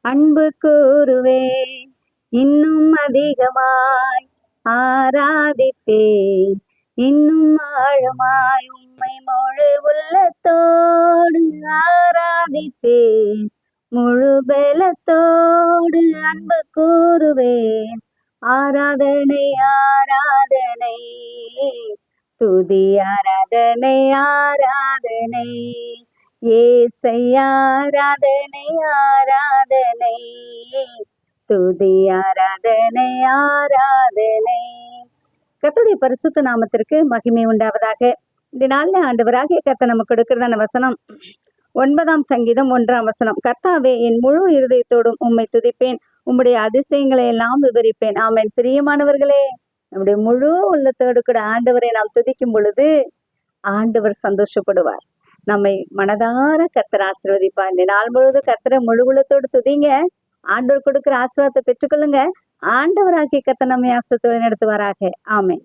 அன்பு கூறுவேன், இன்னும் அதிகமாய் ஆராதிப்பேன், இன்னும் ஆழமாய் உம்மை முழு உள்ளத்தோடு ஆராதிப்பேன், முழு பலத்தோடு அன்பு கூறுவேன். ஆராதனை ஆராதனை துதி ஆராதனை ஆராதனை ஏசையா ஆராதனை ஆராதனை துதி ஆராதனை ஆராதனை. கர்த்தருடைய பரிசுத்த நாமத்திற்கு மகிமை உண்டாவதாக. இந்த நாளில் ஆண்டவராகிய கர்த்தர் நமக்கு கொடுக்கிறதான வசனம் 9ஆம் சங்கீதம் 1ஆம் வசனம். கர்த்தாவே, என் முழு இருதயத்தோடும் உம்மை துதிப்பேன், உம்முடைய அதிசயங்களை எல்லாம் விவரிப்பேன். ஆமென். பிரியமானவர்களே, நம்முடைய முழு உள்ளத்தோடு கூட ஆண்டவரை நாம் துதிக்கும் பொழுது ஆண்டவர் சந்தோஷப்படுவார். நம்மை மனதார கர்த்தர் ஆசீர்வதிப்பார். இந்த நாள் முழுவதும் கர்த்தரை முழு உள்ளத்தோடு துதிங்க. ஆண்டவர் கொடுக்கிற ஆசீர்வாதத்தை பெற்றுக்கொள்ளுங்க. ஆண்டவராகிய கர்த்தர் நம்மை ஆசீர்வாதத்தோடு நடத்துவாராக. ஆமென்.